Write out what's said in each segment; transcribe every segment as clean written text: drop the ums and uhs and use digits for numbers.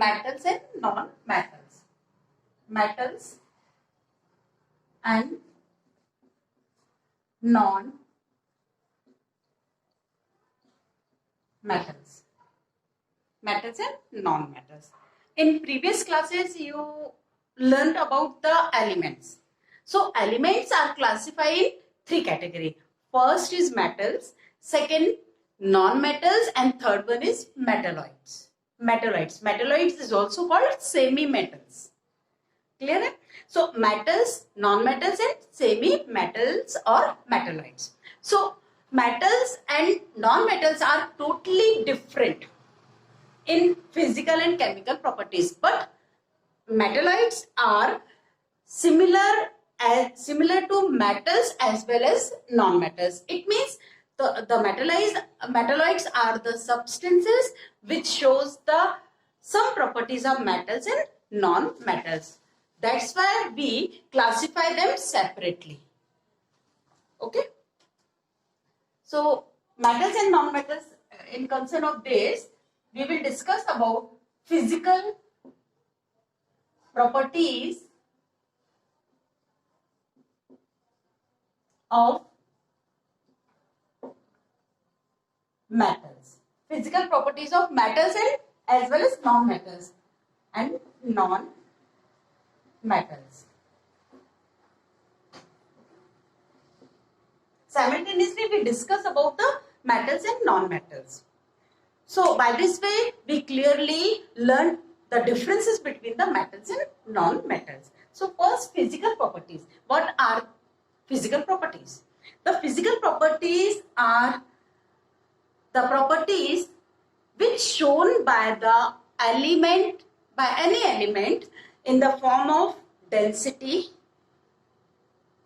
metals and non-metals. Metals and non-metals. Metals and non-metals. In previous classes, you learned about the elements. So elements are classified in three categories. First is metals, second non-metals, and third one is metalloids. Metalloids is also called semi-metals. Clear? So metals, non-metals and semi-metals or metalloids. So metals and non-metals are totally different in physical and chemical properties, but metalloids are similar to metals as well as non-metals. It means the metalloids are the substances which shows some properties of metals and non-metals. That's why we classify them separately. Okay. So metals and non-metals, in concern of this, we will discuss about physical properties of metals. Physical properties of metals and as well as non-metals and non-metals. Simultaneously, we discuss about the metals and non-metals. So by this way, we clearly learn the differences between the metals and non-metals. So first, physical properties. What are physical properties? The physical properties are the properties which shown by the element, by any element in the form of density,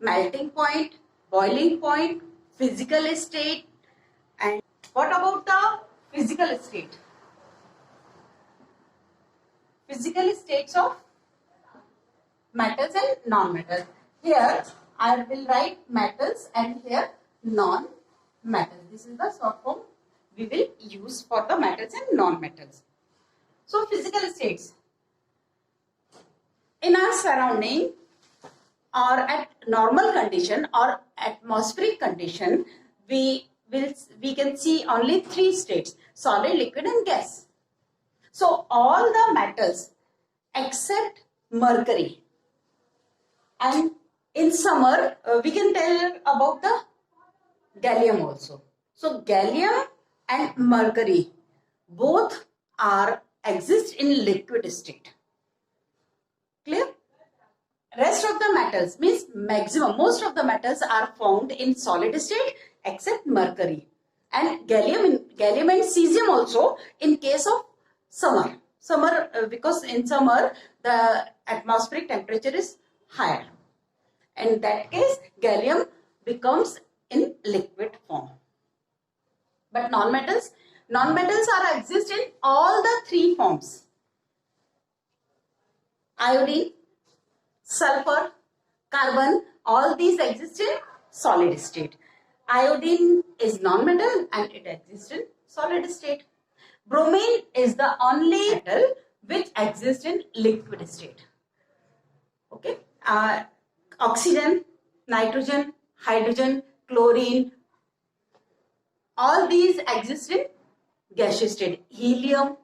melting point, boiling point, physical state. And what about the physical state? Physical states of metals and non-metals. Here I will write metals and here non-metals. This is the short form we will use for the metals and non-metals. So physical states. In our surrounding or at normal condition or atmospheric condition, we can see only three states: solid, liquid and gas. So all the metals except mercury, and in summer we can tell about the gallium also. So gallium and mercury both exist in liquid state. Clear? Rest of the metals means most of the metals are found in solid state except mercury, and gallium and cesium also in case of summer. Because in summer the atmospheric temperature is higher. In that case, gallium becomes in liquid form. But non-metals are exist in all the three forms: iodine, sulfur, carbon. All these exist in solid state. Iodine is non-metal and it exists in solid state. Bromine is the only metal which exists in liquid state. Okay. Oxygen, nitrogen, hydrogen, chlorine, all these exist in gaseous state. Helium,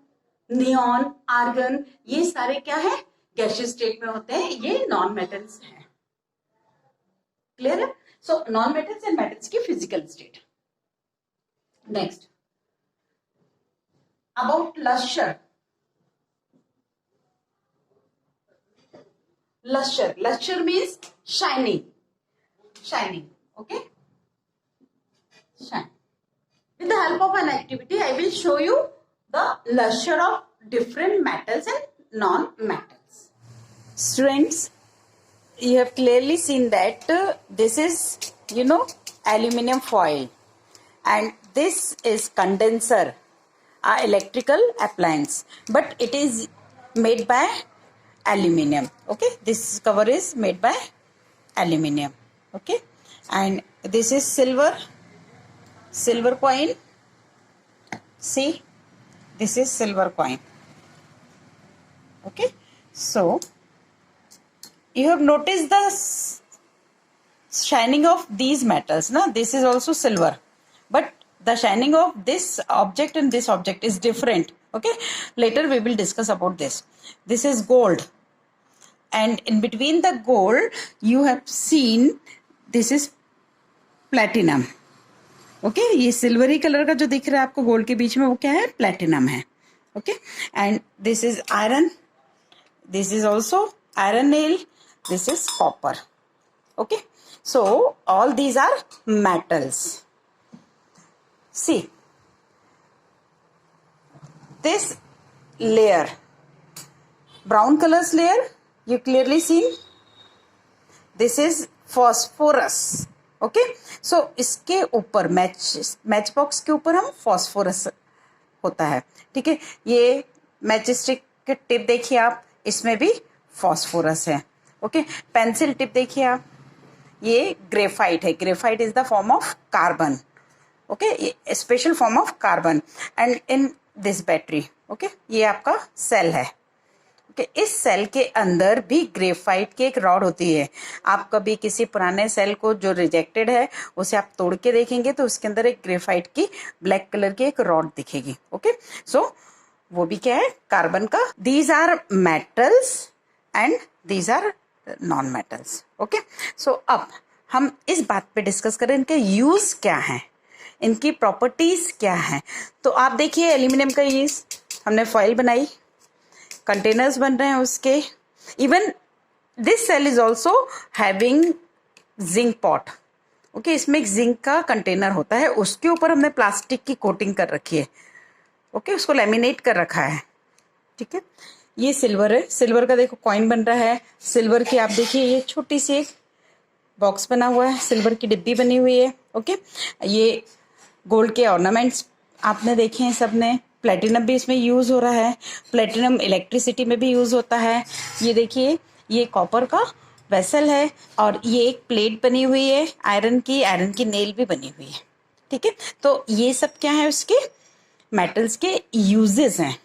neon, argon, ये सारे क्या है? Gaseous state में होते हैं. ये non-metals हैं. Clear है? So non-metals and metals की physical state. Next, about luster. Luster means shining. Okay. Shine. With the help of an activity, I will show you the luster of different metals and non-metals. Students, you have clearly seen that this is, aluminium foil, and this is condenser, electrical appliance, but it is made by aluminium. Okay, this cover is made by aluminium. Okay, and this is silver coin. See, this is silver coin. Okay, so you have noticed the shining of these metals, na? This is also silver, but the shining of this object and this object is different. Okay, later we will discuss about this. This is gold, and in between the gold you have seen this is platinum. Okay ये silvery colour का जो दिख रहा है आपको gold के बीच में वो क्या है, प्लेटिनम है. Okay, and this is iron, this is also iron nail, this is copper. Okay, so all these are metals. See this layer, brown colors layer, you clearly see this is phosphorus. Okay, so इसके ऊपर match box के ऊपर हम phosphorus होता है. ठीक है, ये मैच स्टिक के टिप देखिए आप, इसमें भी फॉस्फोरस है. ओके, पेंसिल टिप देखिए आप, ये ग्रेफाइट है. Graphite is the form of carbon. Okay, special form of carbon. And in this battery, okay, ये आपका सेल है. इस सेल के अंदर भी ग्रेफाइट की एक रॉड होती है. आप कभी किसी पुराने सेल को जो रिजेक्टेड है उसे आप तोड़ के देखेंगे तो उसके अंदर एक ग्रेफाइट की ब्लैक कलर की एक रॉड दिखेगी. ओके, सो वो भी क्या है, कार्बन का. These are metals and these are non metals. Okay, so अब हम इस बात पे डिस्कस करें इनके यूज क्या है, इनकी प्रॉपर्टीज क्या है. तो आप देखिए एल्यूमिनियम का यूज, हमने फॉइल बनाई, कंटेनर्स बन रहे हैं उसके. Even this cell is also having zinc pot. Okay, इसमें एक जिंक का कंटेनर होता है, उसके ऊपर हमने प्लास्टिक की कोटिंग कर रखी है. ओके, उसको लेमिनेट कर रखा है. ठीक है, ये सिल्वर है. सिल्वर का देखो कॉइन बन रहा है. सिल्वर की आप देखिए ये छोटी सी एक बॉक्स बना हुआ है, सिल्वर की डिब्बी बनी हुई है. ओके, ये गोल्ड के ऑर्नामेंट्स आपने देखे हैं सबने. प्लेटिनम भी इसमें यूज़ हो रहा है. प्लेटिनम इलेक्ट्रिसिटी में भी यूज़ होता है. ये देखिए ये कॉपर का वेसल है और ये एक प्लेट बनी हुई है आयरन की नेल भी बनी हुई है. ठीक है, तो ये सब क्या है, उसके मेटल्स के यूजेस हैं.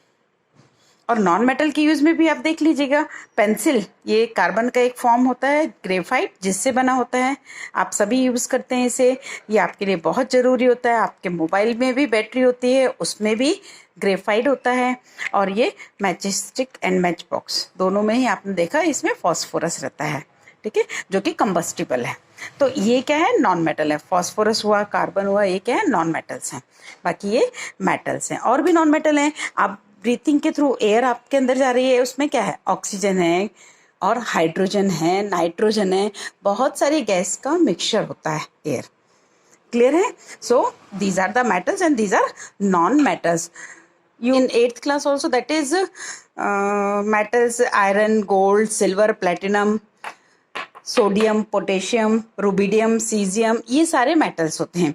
और नॉन मेटल के यूज में भी आप देख लीजिएगा, पेंसिल ये कार्बन का एक फॉर्म होता है, ग्रेफाइट जिससे बना होता है. आप सभी यूज करते हैं इसे, ये आपके लिए बहुत ज़रूरी होता है. आपके मोबाइल में भी बैटरी होती है, उसमें भी ग्रेफाइट होता है. और ये match stick and match box दोनों में ही आपने देखा इसमें फॉस्फोरस रहता है. ठीक है, जो कि कंबस्टिबल है. तो ये क्या है, नॉन मेटल है. फॉस्फोरस हुआ, कार्बन हुआ, ये क्या है, नॉन मेटल्स हैं. बाकी ये मेटल्स हैं. और भी नॉन मेटल हैं. आप ब्रीथिंग के थ्रू एयर आपके अंदर जा रही है, उसमें क्या है, ऑक्सीजन है और हाइड्रोजन है, नाइट्रोजन है, बहुत सारी गैस का मिक्सचर होता है एयर. क्लियर है? So these are the metals and these are non metals. You in 8th class also, that is metals, iron, gold, silver, platinum, sodium, potassium, rubidium, cesium, ये सारे metals होते हैं.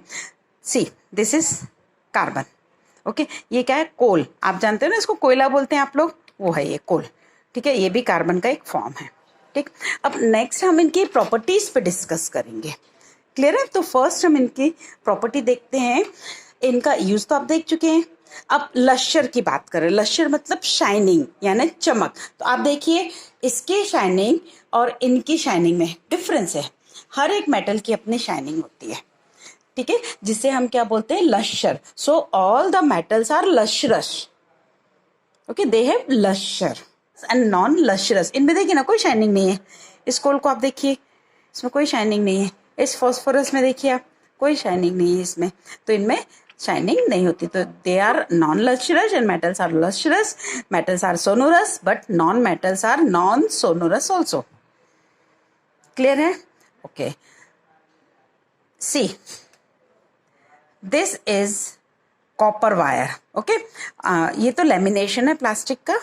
See, this is carbon. Okay, ये क्या है, कोल. आप जानते हो ना इसको कोयला बोलते हैं आप लोग, वो है ये कोल. ठीक है, ये भी कार्बन का एक फॉर्म है. ठीक, अब नेक्स्ट हम इनकी प्रॉपर्टीज पे डिस्कस करेंगे. क्लियर है? तो फर्स्ट हम इनकी प्रॉपर्टी देखते हैं. इनका यूज तो आप देख चुके हैं. अब लश्यर की बात करें. लश्यर मतलब शाइनिंग यानी चमक. तो आप देखिए इसकी शाइनिंग और इनकी शाइनिंग में डिफरेंस है. हर एक मेटल की अपनी शाइनिंग होती है. ठीक है, जिसे हम क्या बोलते हैं, lustre. So all the metals are lustrous. Okay, they have lustre and non lustrous. इनमें देखिए ना कोई शाइनिंग नहीं है. इस कोल को आप देखिए, इसमें कोई शाइनिंग नहीं है. इस फॉस्फोरस में देखिए आप, कोई शाइनिंग नहीं है इसमें. तो इनमें शाइनिंग नहीं होती. तो they are non lustrous and metals are lustrous. Metals are sonorous but non metals are non sonorous also. Clear है? Okay, see this is copper wire. Okay, ये तो लेमिनेशन है प्लास्टिक का.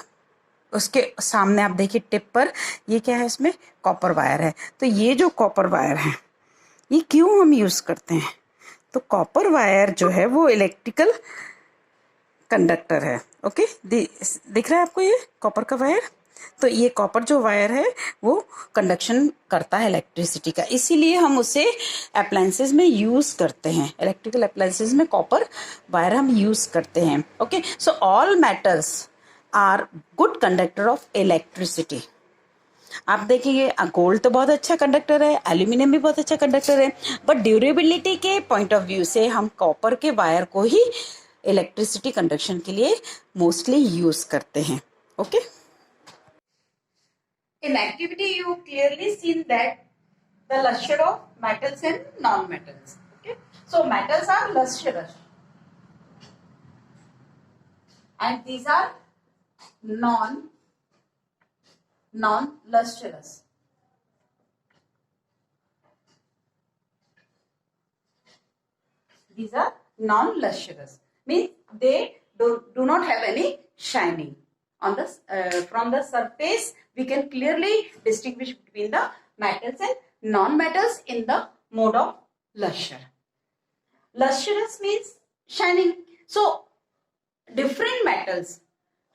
उसके सामने आप देखिए टिप पर ये क्या है, इसमें कॉपर वायर है. तो ये जो कॉपर वायर है ये क्यों हम यूज करते हैं? तो कॉपर वायर जो है वो इलेक्ट्रिकल कंडक्टर है. ओके, दिख रहा है आपको ये कॉपर का वायर? तो ये कॉपर जो वायर है वो कंडक्शन करता है इलेक्ट्रिसिटी का, इसीलिए हम उसे अप्लायंसेस में यूज करते हैं. इलेक्ट्रिकल अप्लायंसेस में कॉपर वायर हम यूज करते हैं. Okay, so all metals are good conductor of electricity. आप देखिए गोल्ड तो बहुत अच्छा कंडक्टर है, एल्यूमिनियम भी बहुत अच्छा कंडक्टर है, बट ड्यूरेबिलिटी के पॉइंट ऑफ व्यू से हम कॉपर के वायर को ही इलेक्ट्रिसिटी कंडक्शन के लिए मोस्टली यूज करते हैं। Okay, in activity you clearly seen that the luster of metals and non-metals. Okay, so metals are lustrous and these are non-lustrous. These are non-lustrous, means they do not have any shining on the from the surface. We can clearly distinguish between the metals and non-metals in the mode of luster. Lustrous means shining. So different metals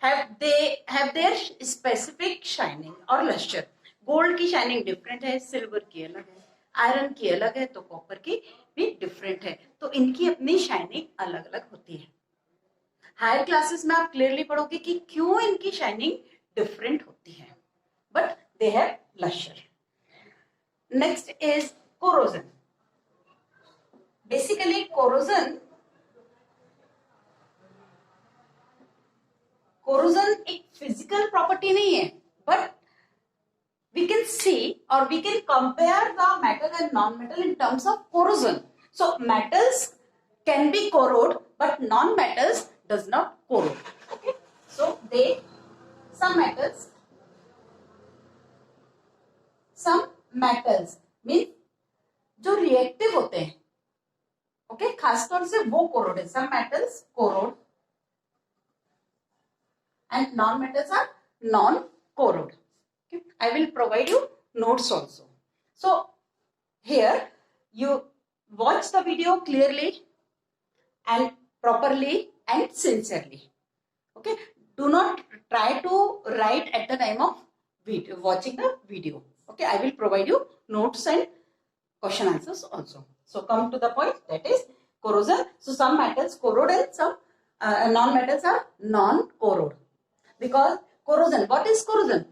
have their specific shining or luster. Gold की shining different है, silver की अलग है, iron की अलग है, तो copper की भी डिफरेंट है, तो इनकी अपनी शाइनिंग अलग अलग होती है। हायर क्लासेस में आप क्लियरली पढ़ोगे कि क्यों इनकी शाइनिंग डिफरेंट होती है, but they have lustre. Next is corrosion. Basically corrosion एक फिजिकल प्रॉपर्टी नहीं है, but we can see or we can compare the metal and non-metal in terms of corrosion. So metals can be corrode, but non-metals does not corrode. Okay, so some metals means जो reactive होते हैं, okay, खासतौर से वो corrode है। some metals corrode and non-metals are non-corrode. Okay. I will provide you notes also. So here you watch the video clearly and properly and sincerely. Okay. Do not try to write at the time of watching the video. Okay. I will provide you notes and question answers also. So come to the point, that is corrosion. So some metals corrode and some non-metals are non-corrode. Because corrosion, what is corrosion?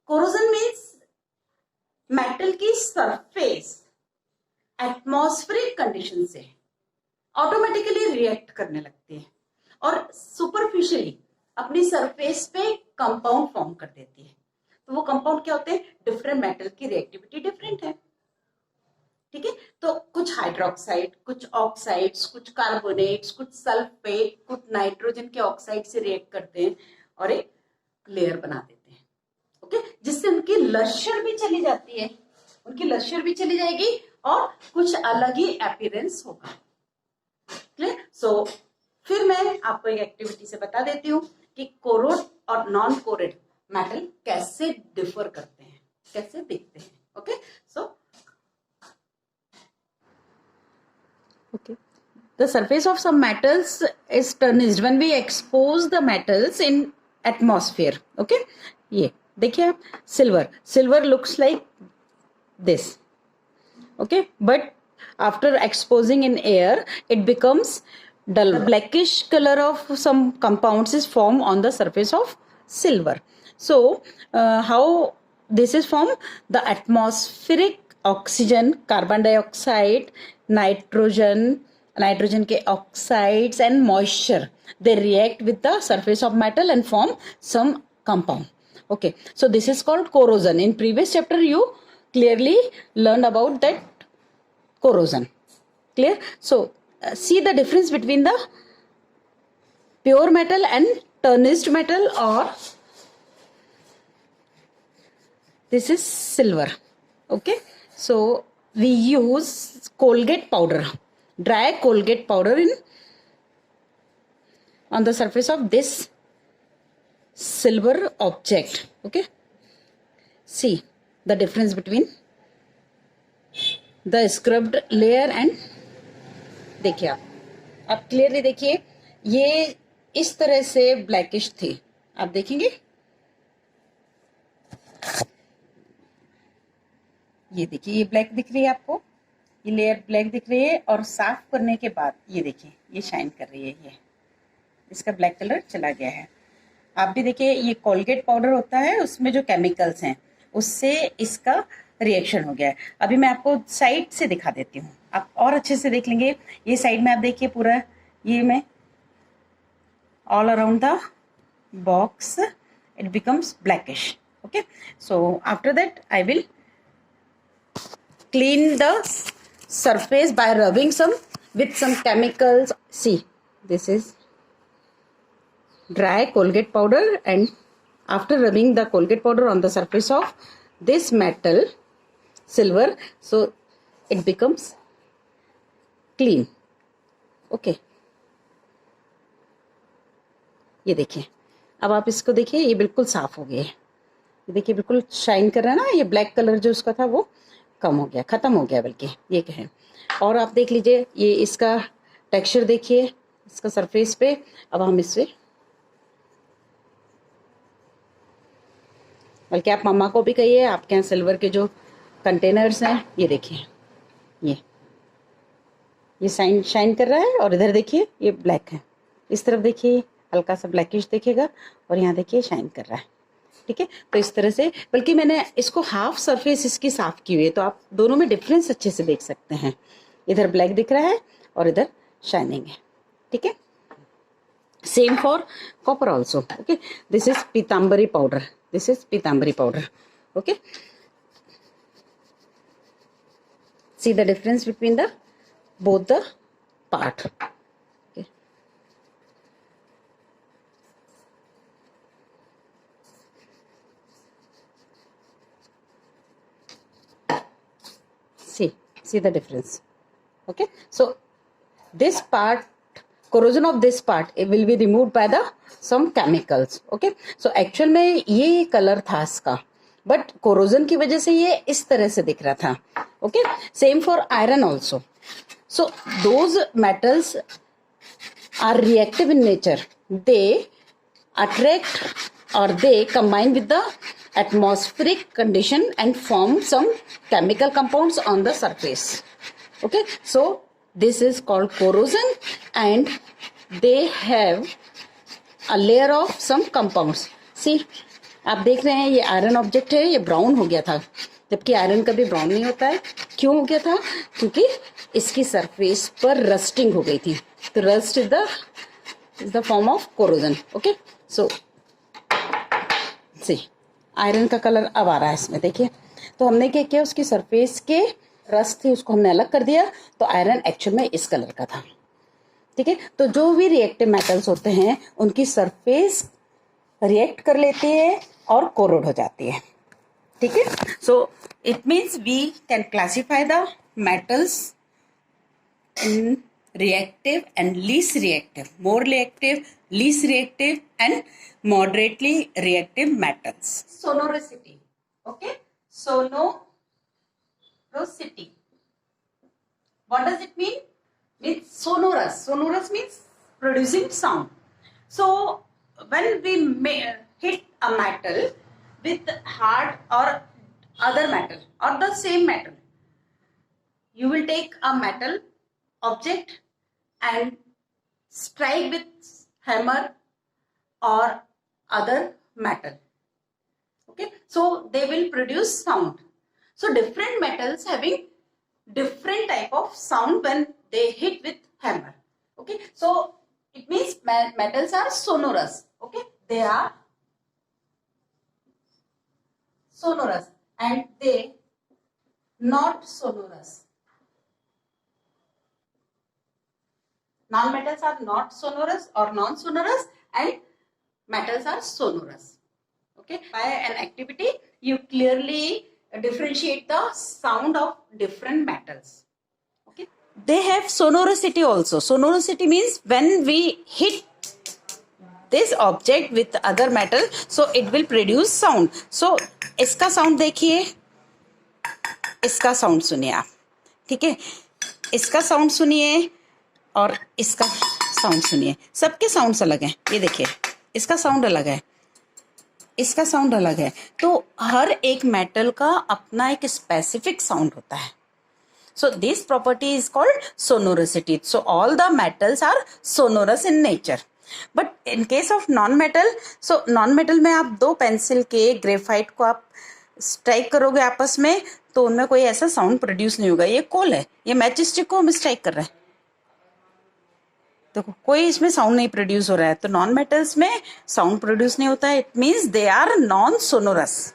Corrosion means metal की surface atmospheric condition से automatically react करने लगती है और superficially अपनी surface पे compound form कर देती है। तो वो कंपाउंड क्या होते हैं? डिफरेंट मेटल की रिएक्टिविटी डिफरेंट है, ठीक है। तो कुछ हाइड्रोक्साइड, कुछ ऑक्साइड्स, कुछ कार्बोनेट्स, कुछ सल्फेट, कुछ नाइट्रोजन के ऑक्साइड से रिएक्ट करते हैं और एक लेयर बना देते हैं, ओके, जिससे उनकी लस्टर भी चली जाती है, उनकी लस्टर भी चली जाएगी और कुछ अलग ही अपीयरेंस होगा। क्लियर? सो फिर मैं आपको एक एक्टिविटी से बता देती हूँ कि कोरोड और नॉन कोरोड मेटल कैसे डिफर करते हैं, कैसे दिखते हैं। Okay, so okay, the surface of some metals is tarnished when we expose the metals in atmosphere. Okay, ये देखिए आप, silver looks like this, okay, but after exposing in air it becomes dull. The blackish color of some compounds is formed on the surface of silver. So how this is formed? The atmospheric oxygen, carbon dioxide, nitrogen के oxides and moisture, they react with the surface of metal and form some compound. Okay, so this is called corrosion. In previous chapter you clearly learned about that corrosion. Clear? So see the difference between the pure metal and tarnished metal, or this is silver. Okay, so we use Colgate powder, dry Colgate powder on the surface of this silver object. Okay, see the difference between the scrubbed layer and, देखिए आप clearly देखिए, ये इस तरह से blackish थी, आप देखेंगे ये देखिए, ये ब्लैक दिख रही है आपको, ये लेयर ब्लैक दिख रही है, और साफ करने के बाद ये देखिए ये शाइन कर रही है, ये इसका ब्लैक कलर चला गया है। आप भी देखिए, ये कोलगेट पाउडर होता है, उसमें जो केमिकल्स हैं उससे इसका रिएक्शन हो गया है। अभी मैं आपको साइड से दिखा देती हूँ, आप और अच्छे से देख लेंगे। ये साइड में आप देखिए पूरा, ये मैं all around the box it becomes blackish. Okay, so after that I will clean the surface by rubbing some with some chemicals. See, this is dry Colgate powder, and after rubbing the Colgate powder on the surface of this metal silver, so it becomes clean. Okay, ये देखिए, अब आप इसको देखिए, ये बिल्कुल साफ हो गया है। ये देखिए बिल्कुल शाइन कर रहा है ना, ये ब्लैक कलर जो उसका था वो कम हो गया, ख़त्म हो गया बल्कि, ये कहें। और आप देख लीजिए, ये इसका टेक्सचर देखिए इसका सरफेस पे। अब हम इससे, बल्कि आप मम्मा को भी कहिए, आपके यहाँ सिल्वर के जो कंटेनर्स हैं, ये देखिए, ये शाइन कर रहा है, और इधर देखिए ये ब्लैक है, इस तरफ देखिए हल्का सा ब्लैकिश दिखेगा, और यहाँ देखिए शाइन कर रहा है। ठीक है, तो इस तरह से, बल्कि मैंने इसको हाफ सरफेस इसकी साफ की हुई है, तो आप दोनों में डिफरेंस अच्छे से देख सकते हैं। इधर ब्लैक दिख रहा है और इधर शाइनिंग है। ठीक है, same for copper also. Okay, this is Pitambari powder, this is Pitambari powder. Okay, see the difference between the both the part. Okay, see the difference. Okay, so this part, corrosion of this part, it will be removed by the some chemicals. Okay, so actual में ये colour था इसका, but corrosion की वजह से ये इस तरह से दिख रहा था। Okay, same for iron also. So those metals are reactive in nature, they attract और they combine with the atmospheric condition and form some chemical compounds on the surface. Okay, so this is called corrosion, and they have a layer of some compounds. See, आप देख रहे हैं ये iron object है, ये brown हो गया था, जबकि आयरन कभी ब्राउन नहीं होता है। क्यों हो गया था? क्योंकि इसकी सरफेस पर रस्टिंग हो गई थी। तो rust is the form of corrosion. Okay, so see iron का कलर अब आ रहा है इसमें, देखिए। तो हमने क्या किया, उसकी सरफेस के रस्ट थी उसको हमने अलग कर दिया, तो आयरन एक्चुअल में इस कलर का था। ठीक है, तो जो भी रिएक्टिव मेटल्स होते हैं उनकी सरफेस रिएक्ट कर लेती है और कोरोड हो जाती है। ठीक है, so it means we can classify the metals in reactive and least reactive, more reactive, least reactive, and moderately reactive metals. Sonoricity. Okay, sonorosity. What does it mean? Means sonorous. Sonorous means producing sound. So when we hit a metal with hard or other metal or the same metal, you will take a metal object and strike with hammer or other metal. Okay, so they will produce sound. So different metals having different type of sound when they hit with hammer. Okay, so it means metals are sonorous. Okay, they are sonorous and they not sonorous. Non-metals are not sonorous or non-sonorous, and metals are sonorous. Okay, by an activity you clearly differentiate the sound of different metals. Okay, they have sonoricity also. Sonoricity means when we hit this object with other metal, so it will produce sound. So इसका sound देखिए, इसका sound सुनिए आप। ठीक है, इसका sound सुनिए और इसका साउंड सुनिए, सबके साउंड्स अलग हैं। ये देखिए, इसका साउंड अलग है, इसका साउंड अलग है। तो हर एक मेटल का अपना एक स्पेसिफिक साउंड होता है। So this property is called sonoricity. So all the metals are sonorous in nature. But in case of non metal, so non metal में आप दो पेंसिल के ग्रेफाइट को आप स्ट्राइक करोगे आपस में, तो उनमें कोई ऐसा साउंड प्रोड्यूस नहीं होगा। ये कोल है, ये मैच स्टिक को हम स्ट्राइक कर रहे हैं, देखो कोई इसमें साउंड नहीं प्रोड्यूस हो रहा है। तो नॉन मेटल्स में साउंड प्रोड्यूस नहीं होता है, it means they are non sonorous.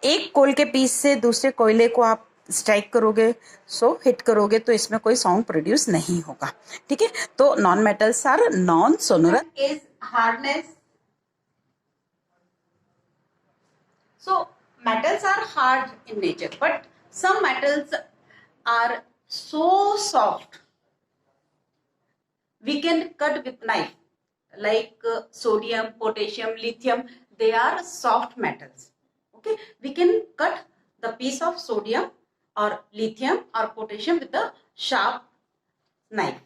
एक कोल के पीस से दूसरे कोयले को आप स्ट्राइक करोगे, सो हिट करोगे, तो इसमें कोई साउंड प्रोड्यूस नहीं होगा। ठीक है, तो non metals are non sonorous. Is hardness, so metals are hard in nature, but some metals are so soft we can cut with knife, like sodium, potassium, lithium. They are soft metals. Okay, we can cut the piece of sodium or lithium or potassium with a sharp knife.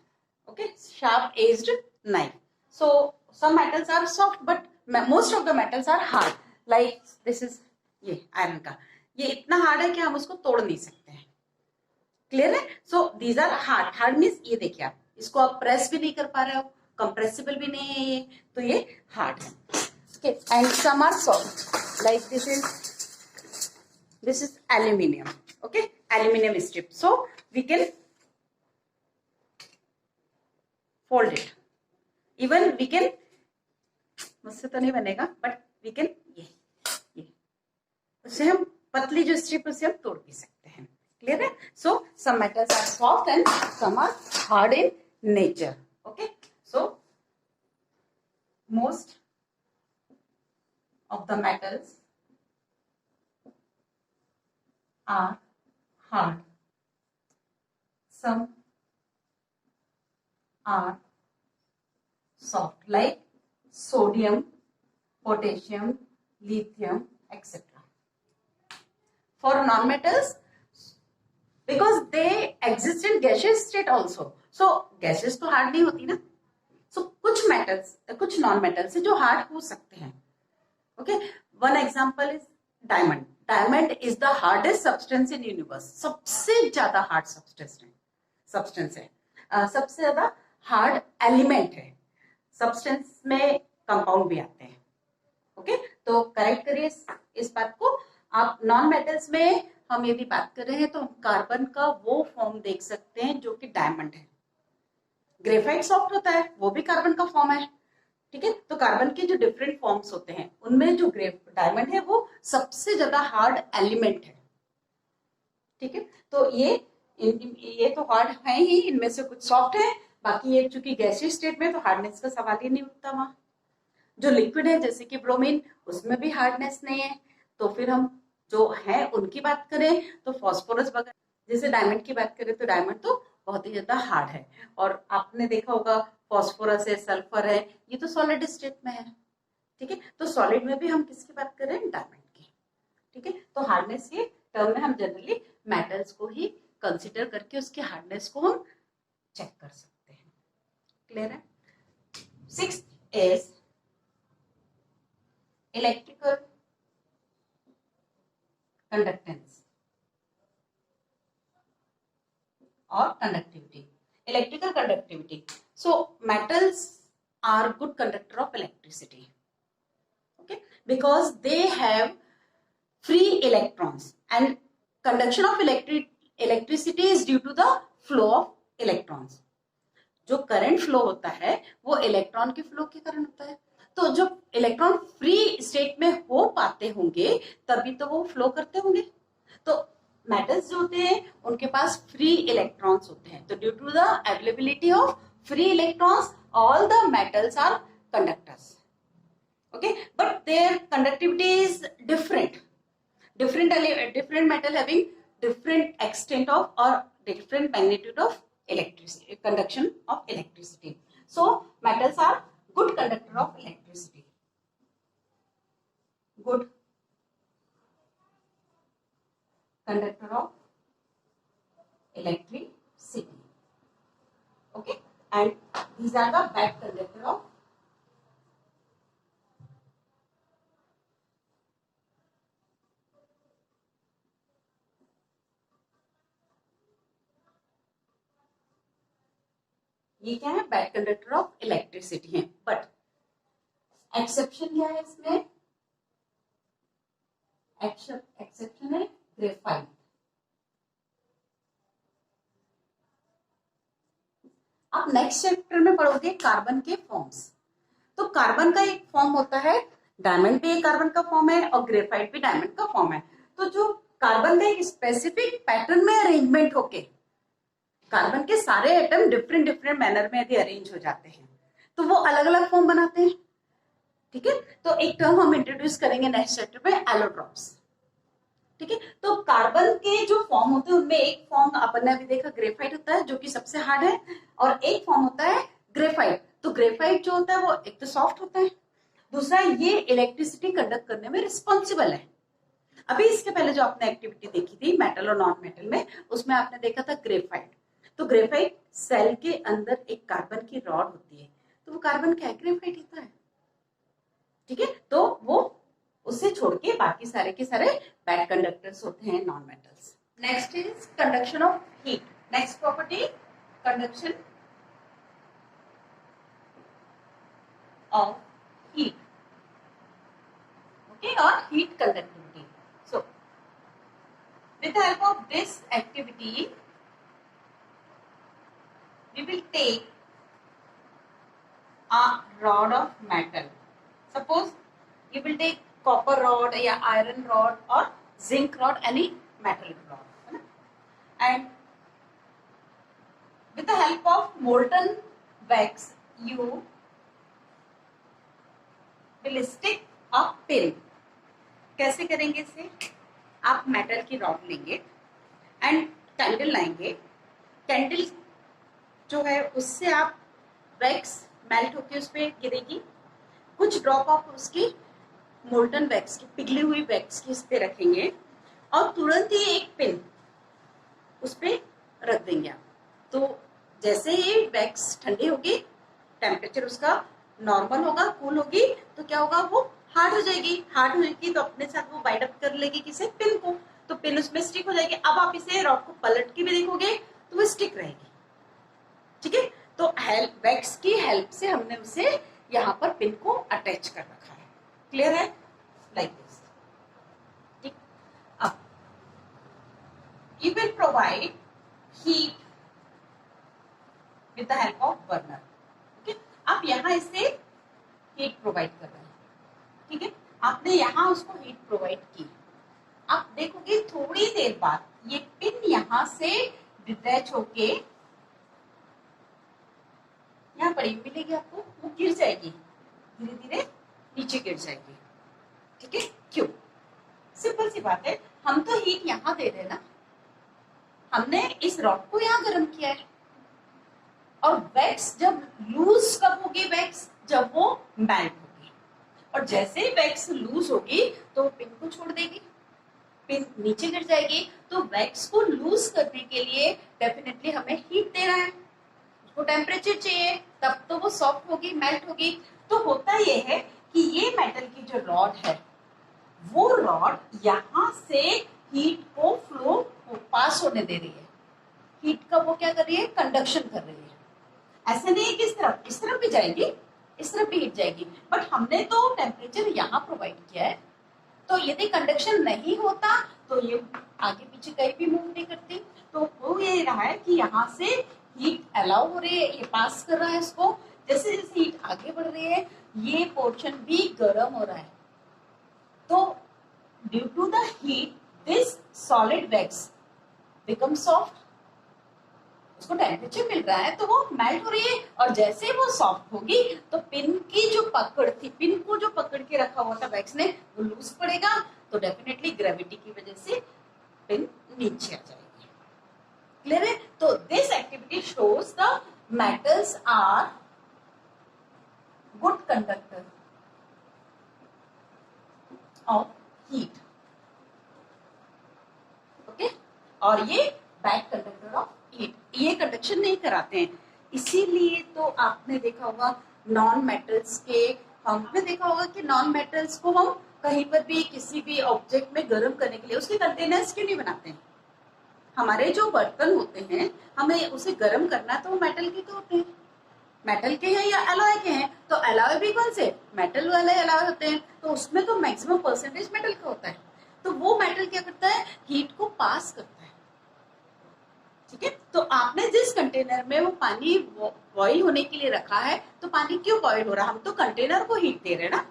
Okay, sharp edged knife. So some metals are soft, but most of the metals are hard. Like this is, ये iron का, ये इतना hard है कि हम उसको तोड़ नहीं सकते हैं। क्लियर है? So these are hard. Hard means ये देखिए, आप इसको आप प्रेस भी नहीं कर पा रहे हो, कंप्रेसिबल भी नहीं है ये, तो ये हार्ड है। Okay, and some are soft, like this is aluminium. Okay, aluminium strip, so we can fold it, even we can, मुझसे तो नहीं बनेगा, बट वी कैन ये उससे हम पतली जो स्ट्रिप उससे हम तोड़ भी सकते हैं। क्लियर है? So some metals are soft and some are hard in nature. Okay, so most of the metals are hard, some are soft, like sodium, potassium, lithium, etc. For non-metals, because they exist in gaseous state also, so gases तो hard नहीं होती ना, so कुछ metals, कुछ non-metals जो hard हो सकते हैं। Okay, one example is diamond. Diamond is the hardest substance in universe. सबसे ज्यादा hard substance है, सबसे ज्यादा hard element है। सब्सटेंस में कंपाउंड भी आते हैं। ओके, तो करेक्ट करिए इस बात को। आप नॉन मेटल्स में हम यदि बात कर रहे हैं तो हम कार्बन का वो फॉर्म देख सकते हैं जो कि डायमंड है। ग्रेफाइट सॉफ्ट होता है, वो भी कार्बन का फॉर्म है। ठीक है, तो कार्बन के जो डिफरेंट फॉर्म्स होते हैं उनमें जो डायमंड है वो सबसे ज्यादा हार्ड एलिमेंट है। ठीक है, तो ये तो हार्ड है ही, इनमें से कुछ सॉफ्ट है, बाकी ये चूंकि गैसीय स्टेट में तो हार्डनेस का सवाल ही नहीं उठता। वहां जो लिक्विड है जैसे कि ब्रोमीन, उसमें भी हार्डनेस नहीं है। तो फिर हम जो है उनकी बात करें तो फॉस्फोरस वगैरह, जैसे डायमंड की बात करें तो डायमंड तो बहुत ही ज्यादा हार्ड है। और आपने देखा होगा फॉस्फोरस है, सल्फर है, ये तो सॉलिड स्टेट में है। ठीक है, तो सॉलिड में भी हम किसकी बात कर रहे हैं? डायमंड की। ठीक है, तो हार्डनेस के टर्म में हम जनरली मेटल्स को ही कंसिडर करके उसके हार्डनेस को हम चेक कर सकते हैं। क्लियर है? 6th is electrical conductance or conductivity. Electrical conductivity. So metals are good conductor of electricity. Okay, because they have free electrons, and conduction of electricity is due to the flow of electrons. जो current flow होता है वो electron के flow के कारण होता है। तो जब इलेक्ट्रॉन फ्री स्टेट में हो पाते होंगे तभी तो वो फ्लो करते होंगे। तो मेटल्स जो होते हैं उनके पास फ्री इलेक्ट्रॉन्स होते हैं, तो due to the availability of free electrons all the metals are conductors. Okay, but their conductivity is different. different metal having different extent of or different magnitude of electricity, conduction of electricity. So metals are good conductor of electricity, good conductor of electricity. Okay, and these are the bad conductor of ये क्या है, bad conductor of electricity है। But exception क्या है इसमें, exception है graphite. आप next chapter में पढ़ोगे कार्बन के फॉर्म्स। तो कार्बन का एक फॉर्म होता है, डायमंड भी एक कार्बन का फॉर्म है और ग्रेफाइट भी डायमंड का फॉर्म है। तो जो कार्बन का एक स्पेसिफिक पैटर्न में अरेंजमेंट होके कार्बन के सारे एटम डिफरेंट डिफरेंट मैनर में यदि अरेंज हो जाते हैं तो वो अलग अलग फॉर्म बनाते हैं। ठीक है, तो एक टर्म हम इंट्रोड्यूस करेंगे नेक्स्ट चैप्टर में, एलोट्रॉप्स। ठीक है, तो कार्बन के जो फॉर्म होते हैं उनमें एक फॉर्म अपन ने अभी देखा ग्रेफाइट होता है जो कि सबसे हार्ड है, और एक फॉर्म होता है ग्रेफाइट। तो ग्रेफाइट जो होता है वो एक तो सॉफ्ट होता है, दूसरा ये इलेक्ट्रिसिटी कंडक्ट करने में रिस्पॉन्सिबल है। अभी इसके पहले जो आपने एक्टिविटी देखी थी मेटल और नॉन मेटल में, उसमें आपने देखा था ग्रेफाइट। तो ग्रेफाइट सेल के अंदर एक कार्बन की रॉड होती है, तो वो कार्बन क्या है, ग्रेफाइट होता है। ठीक है, तो वो उससे छोड़ के बाकी सारे के सारे बैड कंडक्टर्स होते हैं, non metals. Next is conduction of heat. Next property, conduction of heat. Okay, और heat conductivity. So with the help of this activity we will take a rod of metal. Suppose you will take copper rod या iron rod or zinc rod, any metal rod, and with the help of molten wax you will stick a pin. कैसे करेंगे इसे, आप metal की rod लेंगे and candle लाएंगे, candle जो है उससे आप वैक्स मेल्ट होके उस पर गिरेगी, कुछ ड्रॉप ऑफ उसकी मोल्टन वैक्स की, पिघली हुई वैक्स की इस पे रखेंगे और तुरंत ही एक पिन उस पे रख देंगे आप। तो जैसे ही वैक्स ठंडी होगी, टेम्परेचर उसका नॉर्मल होगा, कूल होगी, तो क्या होगा, वो हार्ड हो जाएगी। हार्ड होगी तो अपने साथ वो बाइंड अप कर लेगी किसे, पिन को, तो पिन उसमें स्टिक हो जाएगी। अब आप इसे रॉड को पलट के भी देखोगे तो वो स्टिक रहेगी। ठीक है, तो वैक्स की हेल्प से हमने उसे यहाँ पर पिन को अटैच कर रखा है। क्लियर है, लाइक दिस। ठीक, अब you will provide heat with the help of burner. Okay, आप यहाँ इसे हीट प्रोवाइड कर रहे हैं। ठीक है, आपने यहाँ उसको हीट प्रोवाइड की, आप देखोगे थोड़ी देर बाद ये पिन यहाँ से डिटैच होके यहाँ पड़ी मिलेगी आपको, वो गिर जाएगी, धीरे धीरे नीचे गिर जाएगी। ठीक है, क्यों, सिंपल सी बात है, हम तो हीट यहाँ दे रहे हैं ना, हमने इस रॉड को यहाँ गर्म किया है, और वैक्स जब लूज कब होगी, वैक्स जब वो मेल्ट होगी, और जैसे ही वैक्स लूज होगी तो पिन को छोड़ देगी, पिन नीचे गिर जाएगी। तो वैक्स को लूज करने के लिए डेफिनेटली हमें हीट देना है, उसको टेम्परेचर चाहिए, तब तो वो सॉफ्ट होगी, मेल्ट होगी। तो होता ये है कि ये मेटल की जो रॉड है, वो रॉड यहाँ से हीट को फ्लो पास होने दे रही है, हीट का वो क्या कर रही है, कंडक्शन कर रही है। ऐसे नहीं है कि इस तरफ भी जाएगी, इस तरफ भी हीट जाएगी, बट हमने तो टेम्परेचर यहाँ प्रोवाइड किया है, तो यदि कंडक्शन नहीं होता तो ये आगे पीछे कहीं भी मूव नहीं करती। तो वो ये रहा है कि यहाँ से हीट अलाउ हो रही है, ये पास कर रहा है इसको, जैसे जैसे हीट आगे बढ़ रही है ये पोर्शन भी गर्म हो रहा है। तो due to the heat this solid wax become soft, उसको टेम्परेचर मिल रहा है तो वो मेल्ट हो रही है, और जैसे वो सॉफ्ट होगी तो पिन की जो पकड़ थी, पिन को जो पकड़ के रखा हुआ था वैक्स ने, वो लूज पड़ेगा, तो डेफिनेटली ग्रेविटी की वजह से पिन नीचे आ जाएगी। क्लियर है, तो this activity shows the metals are good conductor of heat. Okay, और ये बैड कंडक्टर ऑफ हीट, ये कंडक्शन नहीं कराते हैं। इसीलिए तो आपने देखा होगा नॉन मेटल्स के, हमने देखा होगा कि नॉन मेटल्स को हम कहीं पर भी किसी भी ऑब्जेक्ट में गर्म करने के लिए उसके कंटेनर्स क्यों नहीं बनाते हैं। हमारे जो बर्तन होते हैं हमें उसे गर्म करना तो वो मेटल के तो होते हैं, मेटल के हैं या एलॉय के हैं, तो एलॉय भी कौन से मेटल वाले एलॉय होते हैं, तो उसमें तो मैक्सिमम परसेंटेज मेटल का होता है। तो वो मेटल क्या करता है, हीट को पास करता है। ठीक है, तो आपने जिस कंटेनर में वो पानी बॉईल होने के लिए रखा है, तो पानी क्यों बॉईल हो रहा है, हम तो कंटेनर को हीट दे रहे हैं ना।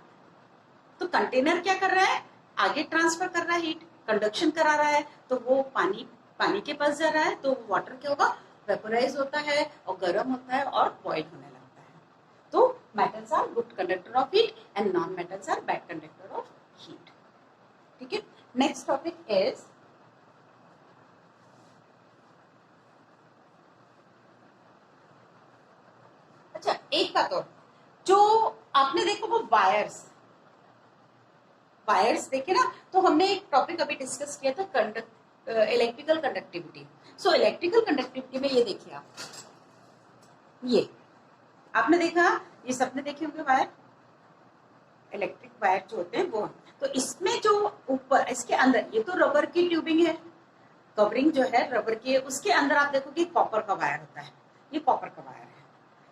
तो कंटेनर क्या कर रहा है, आगे ट्रांसफर कर रहा है हीट, कंडक्शन करा रहा है, तो वो पानी के पास जा रहा है, तो वाटर क्या होगा, वेपोराइज होता है और गर्म होता है और बॉईल होने लगता है। तो metals are good conductor of heat and non metals are bad conductor of heat. ठीक है, नेक्स्ट टॉपिक इज अच्छा एक बात और, जो आपने देखो वो वायर्स देखे ना, तो हमने एक टॉपिक अभी डिस्कस किया था electrical conductivity. So electrical conductivity में ये देखिए आप, ये आपने देखा, ये सबने देखे होंगे वायर, इलेक्ट्रिक वायर जो होते हैं वो। तो इसमें जो ऊपर इसके अंदर ये तो रबर की ट्यूबिंग है, कवरिंग जो है रबर की है, उसके अंदर आप देखोगे कॉपर का वायर होता है, ये कॉपर का वायर है।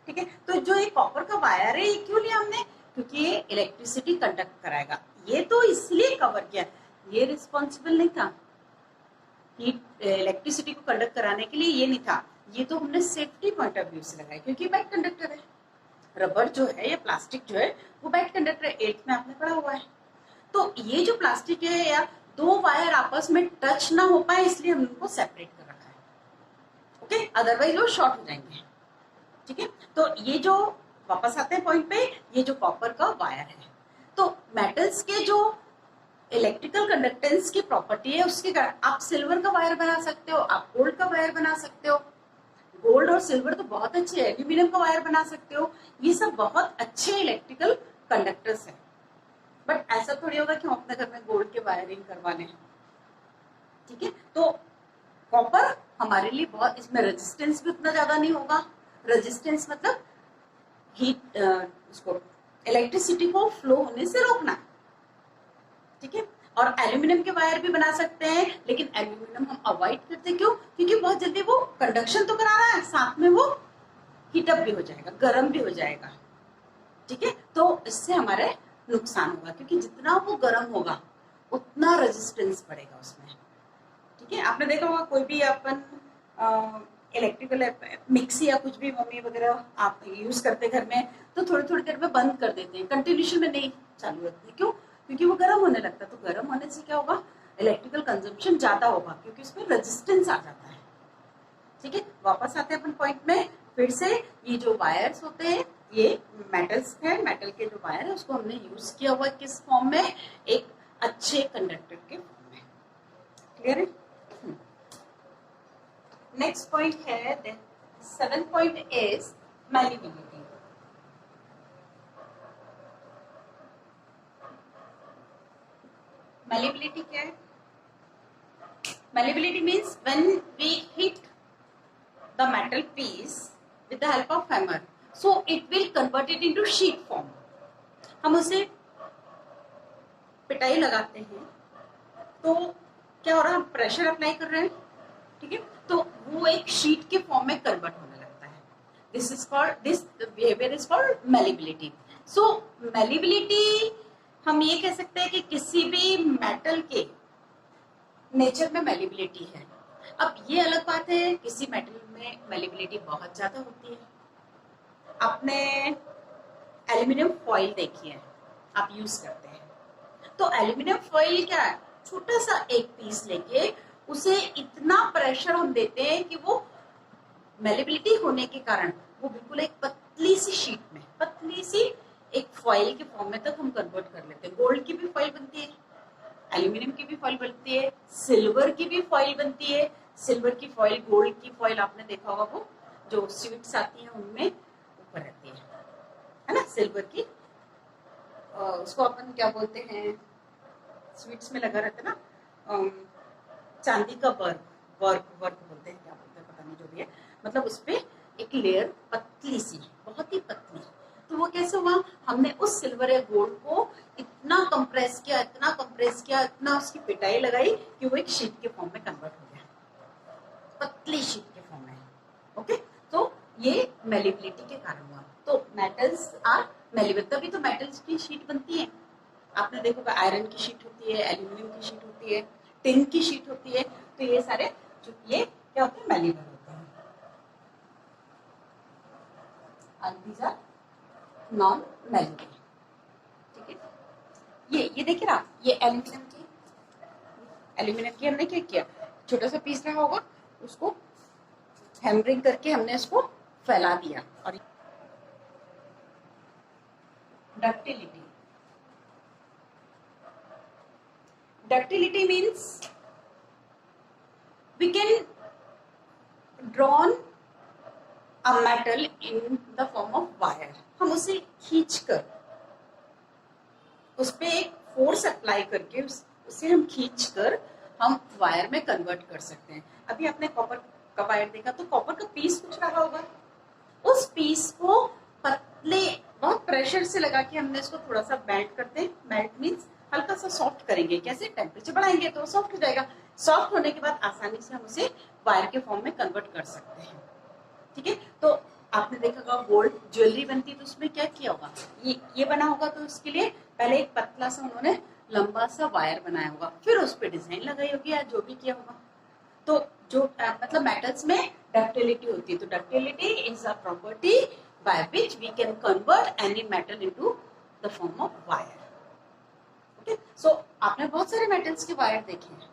ठीक है, तो जो ये कॉपर का वायर है ये क्यों लिया हमने, क्योंकि ये इलेक्ट्रिसिटी कंडक्ट कराएगा। ये तो इसलिए कवर किया, ये रिस्पॉन्सिबल नहीं था, इलेक्ट्रिसिटी को कंडक्ट कराने के लिए ये नहीं था, ये तो हमने सेफ्टी पॉइंट ऑफ व्यू से लगाया, क्योंकि बैड कंडक्टर है। रबर जो है या प्लास्टिक जो है वो बैड कंडक्टर है, 8th में आपने पढ़ा हुआ है। तो ये जो प्लास्टिक है या दो वायर आपस में टच ना हो पाए, इसलिए हमने उनको सेपरेट कर रखा है। ओके, अदरवाइज वो शॉर्ट हो जाएंगे। ठीक है, तो ये जो वापस आते हैं पॉइंट पे, ये जो कॉपर का वायर है, तो मेटल्स के जो इलेक्ट्रिकल कंडक्टेंस की प्रॉपर्टी है उसके कारण आप सिल्वर का वायर बना सकते हो, आप गोल्ड का वायर बना सकते हो। गोल्ड और सिल्वर तो बहुत अच्छे, एल्यूमिनियम का वायर बना सकते हो, ये सब बहुत अच्छे इलेक्ट्रिकल कंडक्टर्स हैं। बट ऐसा थोड़ी होगा कि हम अपने घर में गोल्ड के वायरिंग करवा लें। ठीक है, तो कॉपर हमारे लिए बहुत, इसमें रेजिस्टेंस भी उतना ज्यादा नहीं होगा, रेजिस्टेंस मतलब हीट उसको इलेक्ट्रिसिटी को फ्लो होने से रोकना। ठीक है, और एल्यूमिनियम के वायर भी बना सकते हैं, लेकिन एल्यूमिनियम हम अवॉइड करते हैं, क्यों, क्योंकि बहुत जल्दी वो कंडक्शन तो करा रहा है, साथ में वो हीटअप भी हो जाएगा, गर्म भी हो जाएगा। ठीक है, तो इससे हमारे नुकसान होगा, क्योंकि जितना वो गर्म होगा उतना रेजिस्टेंस बढ़ेगा उसमें। ठीक है, आपने देखा होगा कोई भी अपन इलेक्ट्रिकल मिक्सी या कुछ भी मम्मी वगैरह आप यूज करते घर में, तो थोड़ी थोड़ी देर में बंद कर देते हैं, कंटिन्यूशन में नहीं चालू रखते हैं। क्यों, क्योंकि वो गर्म होने लगता है, तो गर्म होने से क्या होगा, इलेक्ट्रिकल कंजम्पशन ज्यादा होगा, क्योंकि उसमें रेजिस्टेंस आ जाता है। ठीक है, वापस आते हैं अपन पॉइंट में फिर से, ये जो वायर्स होते हैं ये मेटल्स है, मेटल के जो वायर है उसको हमने यूज किया हुआ किस फॉर्म में, एक अच्छे कंडक्टर के फॉर्म में। क्लियर है। नेक्स्ट पॉइंट है, 7th point is malleability. Malleability क्या है, malleability means when we hit the metal piece with the help of hammer, so it will convert it into sheet form। हम उसे पिटाई लगाते हैं तो क्या हो रहा है, हम प्रेशर अप्लाई कर रहे हैं। ठीक है, तो वो एक शीट के फॉर्म में कन्वर्ट होने लगता है। This behaviour is called malleability. So malleability हम ये कह सकते हैं कि किसी भी मेटल के नेचर में मैलिबिलिटी है। अब ये अलग बात है, किसी मेटल में मैलिबिलिटी बहुत ज्यादा होती है। आपने एल्यूमिनियम फॉइल देखी है, आप यूज करते हैं, तो एल्यूमिनियम फॉइल क्या है, छोटा सा एक पीस लेके उसे इतना प्रेशर हम देते हैं कि वो मैलिबिलिटी होने के कारण वो बिल्कुल एक पतली सी शीट में, पतली सी एक फॉइल के फॉर्म में तक हम कन्वर्ट कर लेते हैं। गोल्ड की भी फॉइल बनती है, एल्यूमिनियम की भी फॉइल बनती है, सिल्वर की भी फॉइल बनती है। सिल्वर की फॉइल, गोल्ड की फॉइल आपने देखा होगा, वो जो स्वीट्स आती है उनमें ऊपर रहती है ना, सिल्वर की। उसको अपन क्या बोलते हैं, स्वीट्स में लगा रहता है ना, चांदी का वर्क बोलते हैं, क्या बोलते हैं पता नहीं, जो भी है, मतलब उसपे एक लेयर पतली सी, बहुत ही पतली। तो वो कैसे हुआ, हमने उस सिल्वर या गोल्ड को इतना कंप्रेस किया, इतना कंप्रेस किया, इतना उसकी पिटाई लगाई कि वो एक शीट के फॉर्म में कन्वर्ट हो गया, पतली शीट के फॉर्म में। ओके, तो ये मैलिबिलिटी के कारण हुआ। तो मेटल्स आर मेलेबल, तभी तो मेटल्स की शीट बनती है। आपने देखोगा आयरन की शीट होती है, एल्यूमिनियम की शीट होती है, टिन की शीट होती है। तो ये सारे जो ये क्या होते हैं, मेलेबल होते हैं। और दीज आर नॉन मेलेबल। ठीक है, ये देखिए ना, ये एल्यूमिनियम की हमने क्या किया, छोटा सा पीस रहा होगा, उसको हैमरिंग करके हमने इसको फैला दिया। और ductility, ductility means we can drawn a metal in the form of wire। हम उसे खींचकर उस पे एक फोर्स अप्लाई करके उसे हम खींचकर हम वायर में कन्वर्ट कर सकते हैं। अभी आपने कॉपर का वायर देखा, तो कॉपर का पीस कुछ रहा होगा, उस पीस को पतले बहुत प्रेशर से लगा के हमने इसको थोड़ा सा बेल्ट करते हैं। बेल्ट मीन्स हल्का सा सॉफ्ट करेंगे। कैसे? टेम्परेचर बढ़ाएंगे तो सॉफ्ट हो जाएगा। सॉफ्ट होने के बाद आसानी से हम उसे वायर के फॉर्म में कन्वर्ट कर सकते हैं। ठीक है, तो आपने देखा होगा गोल्ड ज्वेलरी बनती है, तो उसमें क्या किया होगा, ये बना होगा, तो उसके लिए पहले एक पतला सा उन्होंने लंबा सा वायर बनाया होगा, फिर उस पर डिजाइन लगाई होगी या जो भी किया होगा। तो जो मतलब मेटल्स में डक्टिलिटी होती है, तो ductility is a property by which we can convert any metal into the form of wire. Okay, so आपने बहुत सारे मेटल्स के वायर देखे हैं।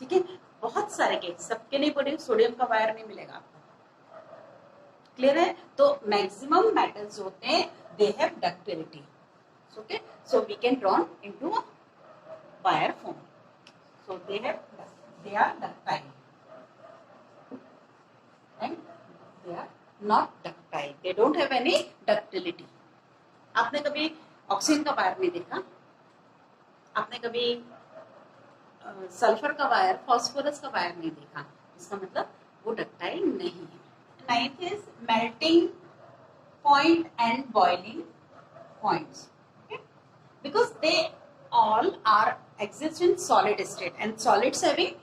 ठीक है, बहुत सारे के, सबके नहीं पड़े, सोडियम का वायर नहीं मिलेगा आपको। क्लियर है? तो मैक्सिमम मेटल्स होते हैं they have ductility. Okay, so we can drawn into a wire form. So they are ductile and they are not ductile, they don't have any ductility। आपने कभी ऑक्सीजन का वायर नहीं देखा, आपने कभी सल्फर का वायर, फास्फोरस का wire नहीं देखा, इसका मतलब वो डक्टाइल नहीं है। Ninth is melting point and boiling points, because they all are exist in solid state and solids having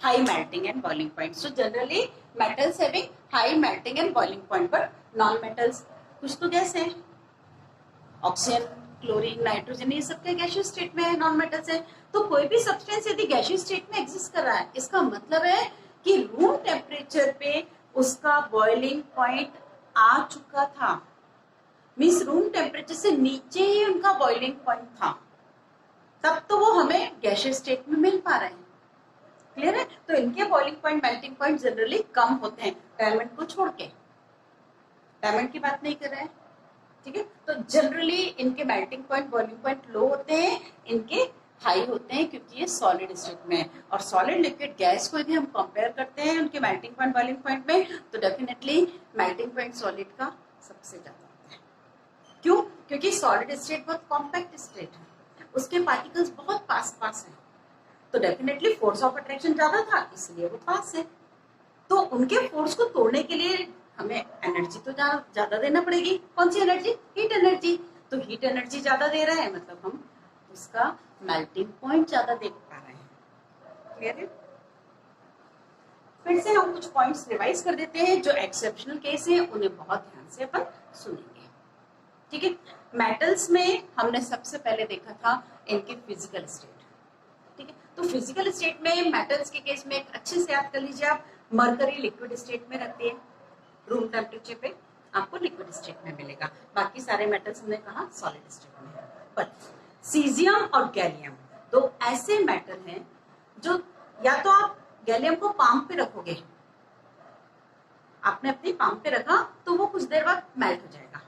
high melting and boiling point। So generally metals having high melting and boiling point, but non-metals कुछ तो gas है, oxygen, chlorine, nitrogen, ये सब gaseous state में है, non metals है। तो कोई भी सब्सटेंस यदि गैसियस स्टेट में एग्जिस्ट कर रहा है, इसका मतलब है कि रूम टेम्परेचर पे उसका बॉइलिंग पॉइंट आ चुका था, मीन्स रूम टेम्परेचर से नीचे ही उनका बॉइलिंग पॉइंट था, तब तो वो हमें गैसियस स्टेट में मिल पा रहे हैं। क्लियर है? तो इनके boiling point, melting point generally कम होते हैं, डायमंड को छोड़ के। डायमंड की बात नहीं कर रहे हैं, ठीक है? तो जनरली इनके मेल्टिंग पॉइंट, बॉइलिंग पॉइंट लो होते हैं, इनके हाई होते हैं, क्योंकि ये सॉलिड स्टेट में है। और सॉलिड लिक्विड गैस को यदि हम कंपेयर करते हैं उनके मेल्टिंग पॉइंट, बॉइलिंग पॉइंट में, तो डेफिनेटली मेल्टिंग पॉइंट सॉलिड का सबसे ज्यादा होता है। क्यों? क्योंकि सॉलिड स्टेट बहुत कॉम्पैक्ट स्टेट है, उसके पार्टिकल्स बहुत पास पास हैं, तो डेफिनेटली फोर्स ऑफ अट्रैक्शन ज्यादा था, इसलिए वो पास है। तो उनके फोर्स को तोड़ने के लिए हमें एनर्जी तो ज्यादा देना पड़ेगी। कौन सी एनर्जी? Heat energy. तो हीट एनर्जी ज्यादा दे रहा है, मतलब हम उसका मेल्टिंग पॉइंट ज्यादा देख पा रहे हैं। क्लियर है? फिर से हम कुछ पॉइंट्स रिवाइज कर देते हैं, जो एक्सेप्शनल केस है उन्हें बहुत ध्यान से अपन सुनेंगे। ठीक है, मेटल्स में हमने सबसे पहले देखा था इनके फिजिकल स्टेट। ठीक है, तो फिजिकल स्टेट में मेटल्स के केस में अच्छे से याद कर लीजिए आप, मरकरी लिक्विड स्टेट में रहती है, रूम टेम्परेचर पे आपको लिक्विड स्टेट में मिलेगा। बाकी सारे मेटल्स हमने कहा सॉलिड स्टेट में है। बट सीजियम और गैलियम दो ऐसे मेटल हैं जो, या तो आप गैलियम को पाम पे रखोगे, आपने अपनी पाम पे रखा तो वो कुछ देर बाद मेल्ट हो जाएगा।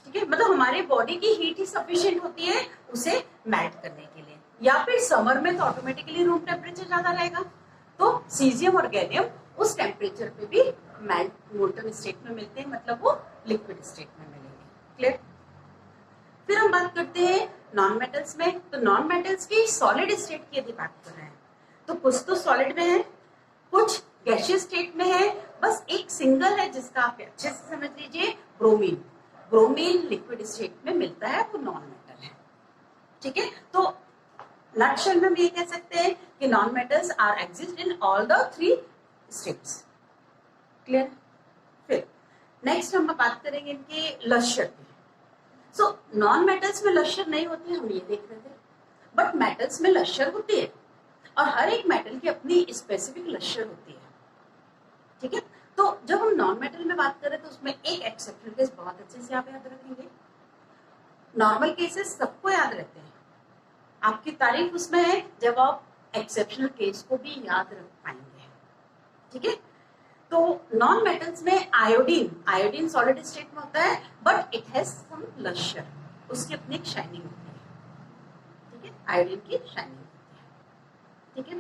ठीक है, मतलब हमारी बॉडी की हीट ही सफिशिएंट होती है उसे मेल्ट करने के लिए। या फिर समर में तो ऑटोमेटिकली रूम टेम्परेचर ज्यादा रहेगा, तो सीजियम और गैलियम उस टेम्परेचर पे भी मेल्ट मोल्टन स्टेट में मिलते हैं, मतलब वो लिक्विड स्टेट में मिलेंगे। क्लियर? फिर हम बात करते हैं नॉन मेटल्स में। तो नॉन मेटल्स की सॉलिड स्टेट की यदि बात कर रहे हैं, तो कुछ तो सॉलिड में है, कुछ गैसियस स्टेट में है, बस एक सिंगल है जिसका आप अच्छे से समझ लीजिए, ब्रोमीन। ब्रोमीन लिक्विड स्टेट में मिलता है, वो नॉन मेटल है। ठीक है, तो नटशेल में हम ये कह सकते हैं कि non metals are exist in all the 3 states. Clear? फिर नेक्स्ट हम बात करेंगे इनके लश्यर की। सो नॉन मेटल्स में लश्यर नहीं होती, हम ये देख रहे थे, बट मेटल्स में लश्यर होती है और हर एक मेटल की अपनी स्पेसिफिक लश्यर होती है। ठीक है, तो जब हम नॉन मेटल में बात करें तो उसमें एक एक्सेप्शनल केस बहुत अच्छे से आप याद रखेंगे। नॉर्मल केसेस सबको याद रहते हैं, आपकी तारीफ उसमें है जब आप एक्सेप्शनल केस को भी याद रख पाएंगे। ठीक है, तो नॉन मेटल्स में आयोडीन सॉलिड स्टेट में होता है, बट इट हैज सम लश्यर, उसकी अपनी एक शाइनिंग होती है। ठीक है, आयोडीन की शाइनिंग होती है। ठीक है,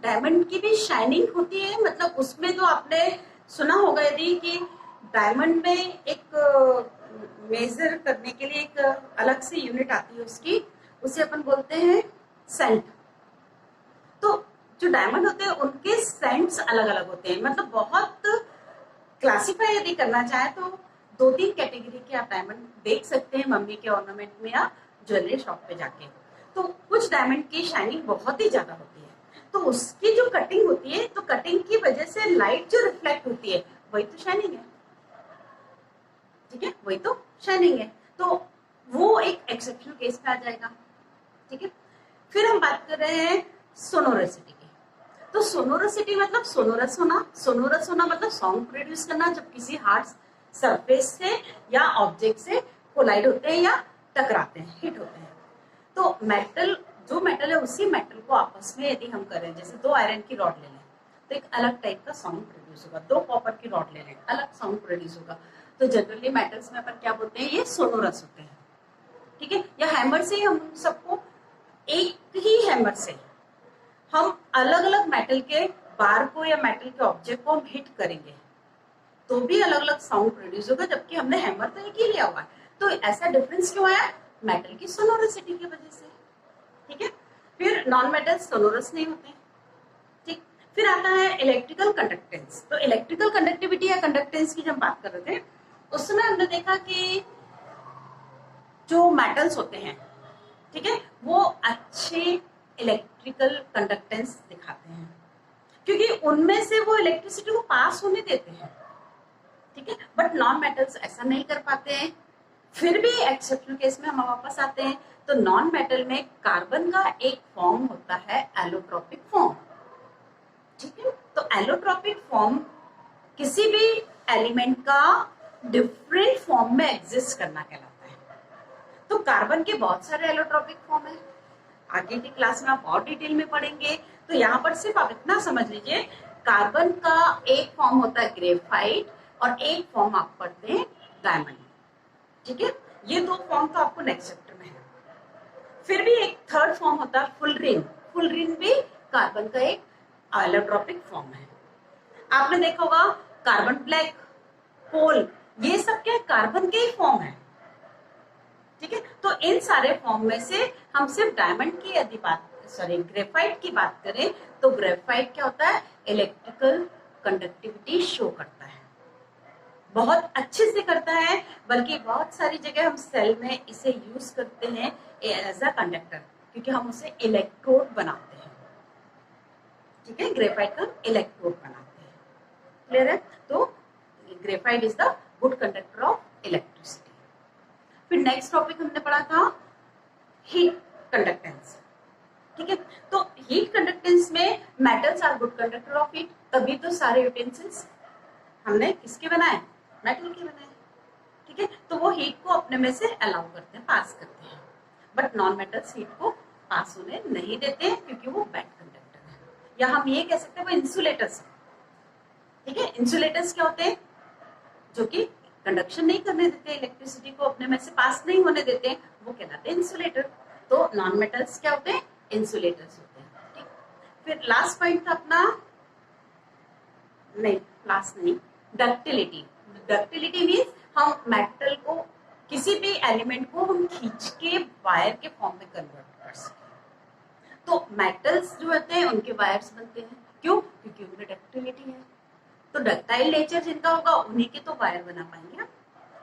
डायमंड की भी शाइनिंग होती है, मतलब उसमें तो आपने सुना होगा यदि कि डायमंड में एक मेजर करने के लिए एक अलग से यूनिट आती है उसकी, उसे अपन बोलते हैं सेंट। तो जो डायमंड होते हैं उनके सेंट्स अलग अलग होते हैं, मतलब बहुत क्लासिफाई यदि करना चाहे तो 2-3 कैटेगरी के आप डायमंड देख सकते हैं मम्मी के ऑर्नामेंट में या ज्वेलरी शॉप पे जाके। तो कुछ डायमंड की शाइनिंग बहुत ही ज्यादा होती है, तो उसकी जो कटिंग होती है, तो कटिंग की वजह से लाइट जो रिफ्लेक्ट होती है वही तो शाइनिंग है। ठीक है, वही तो शाइनिंग है, तो वो एक एक्सेप्शनल केस में आ जाएगा। ठीक है, फिर हम बात कर रहे हैं सोनोरसिटी की। तो सोनोरसिटी मतलब सोनोरस होना मतलब साउंड प्रोड्यूस करना जब किसी हार्ड सरफेस से या ऑब्जेक्ट से कोलाइड होते हैं या टकराते हैं, हिट होते हैं। तो जो मेटल है उसी मेटल को आपस में यदि हम करें, जैसे 2 आयरन की रॉड ले लें तो एक अलग टाइप का साउंड प्रोड्यूस होगा, 2 कॉपर की रॉड ले लें अलग साउंड प्रोड्यूस होगा। तो जनरली मेटल्स में अपन क्या बोलते हैं, ये सोनोरस होते हैं। ठीक है, या हैमर से हम सबको एक ही हैमर से हम अलग अलग मेटल के बार को या मेटल के ऑब्जेक्ट को हम हिट करेंगे तो भी अलग अलग साउंड प्रोड्यूस होगा, जबकि हमने हैमर तो एक ही लिया हुआ है। तो ऐसा डिफरेंस क्यों आया, मेटल की सोनोरसिटी की वजह से। ठीक है, फिर नॉन मेटल सोनोरस नहीं होते। ठीक, फिर आता है इलेक्ट्रिकल कंडक्टेंस। तो इलेक्ट्रिकल कंडक्टिविटी या कंडक्टेंस की जब बात कर रहे थे उस समय हमने देखा कि जो मेटल्स होते हैं, ठीक है, वो अच्छे इलेक्ट्रिकल कंडक्टेंस दिखाते हैं क्योंकि उनमें से वो इलेक्ट्रिसिटी को पास होने देते हैं। ठीक है, बट नॉन मेटल्स ऐसा नहीं कर पाते हैं। फिर भी एक्सेप्शनल केस में हम वापस आते हैं, तो नॉन मेटल में कार्बन का एक फॉर्म होता है एलोट्रोपिक फॉर्म। ठीक है, तो एलोट्रोपिक फॉर्म किसी भी एलिमेंट का डिफरेंट फॉर्म में एग्जिस्ट करना कहलाता है। तो कार्बन के बहुत सारे एलोट्रोपिक फॉर्म है, आगे की क्लास में आप और डिटेल में पढ़ेंगे। तो यहाँ पर सिर्फ आप इतना समझ लीजिए, कार्बन का एक फॉर्म होता है ग्रेफाइट और एक फॉर्म आप पढ़ते हैं डायमंड। ठीक है, ये 2 फॉर्म तो आपको नेक्स्ट चैप्टर में है। फिर भी एक थर्ड फॉर्म होता है फुलरिन भी कार्बन का एक एलोट्रोपिक फॉर्म है। आपने देखा होगा कार्बन ब्लैक, कोल, ये सब क्या कार्बन के ही फॉर्म है। ठीक है, तो इन सारे फॉर्म में से हम सिर्फ डायमंड की यदि ग्रेफाइट की बात करें तो ग्रेफाइट क्या होता है, इलेक्ट्रिकल कंडक्टिविटी शो करता है, बहुत अच्छे से करता है, बल्कि बहुत सारी जगह हम सेल में इसे यूज करते हैं एज अ कंडक्टर, क्योंकि हम उसे इलेक्ट्रोड बनाते हैं। ठीक है, ग्रेफाइट का इलेक्ट्रोड बनाते हैं। क्लियर है, तो graphite is the good conductor of electricity. फिर नेक्स्ट टॉपिक हमने पढ़ा था हीट कंडक्टेंस। ठीक है, तो हीट कंडक्टेंस में metals are good conductor of heat, तभी तो सारे यूटेंसिल्स हमने किसके बनाए, मेटल के बनाए। ठीक है, तो वो हीट को अपने में से अलाउ करते हैं, पास करते हैं, बट नॉन मेटल्स हीट को पास होने नहीं देते हैं क्योंकि वो बैड कंडक्टर है, या हम ये कह सकते हैं वो इंसुलेटर्स है। ठीक है, इंसुलेटर्स क्या होते हैं, जो कि कंडक्शन नहीं करने देते, इलेक्ट्रिसिटी को अपने में से पास नहीं होने देते, वो कहलाते हैं इंसुलेटर। तो नॉन मेटल्स क्या होते हैं, इंसुलेटर्स होते हैं। ठीक, फिर लास्ट पॉइंट था अपना, नहीं लास्ट नहीं, डक्टिलिटी। डक्टिलिटी मीन्स हम मेटल को, किसी भी एलिमेंट को हम खींच के वायर के फॉर्म में कन्वर्ट कर सकें। तो मेटल्स जो होते हैं उनके वायर्स बनते हैं, क्यों, क्योंकि उनमें डक्टिलिटी है। तो डक्टाइल नेचर जिनका होगा उन्हीं के तो वायर बना पाएंगे।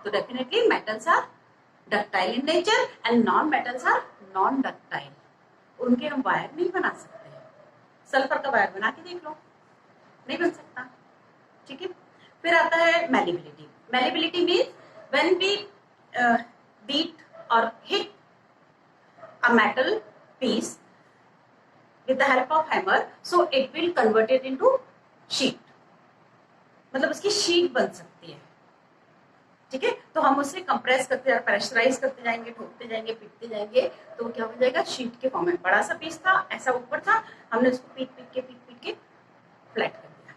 तो definitely metals are ductile in nature and non metals are non ductile, उनके हम वायर नहीं बना सकते हैं। सल्फर का वायर बना के देख लो, नहीं बन सकता। ठीक है। फिर आता है malleability. Malleability means when we beat और hit a metal piece with the help of hammer, so it will convert it into sheet, मतलब उसकी शीट बन सकती है, ठीक है। तो हम उसे कंप्रेस करते जाएंगे, प्रेशराइज करते जाएंगे, ठोकते जाएंगे, पीटते जाएंगे, तो क्या हो जाएगा, शीट के फॉर्म में। बड़ा सा पीस था, ऐसा ऊपर था, हमने उसको पीट पीट के फ्लैट कर दिया।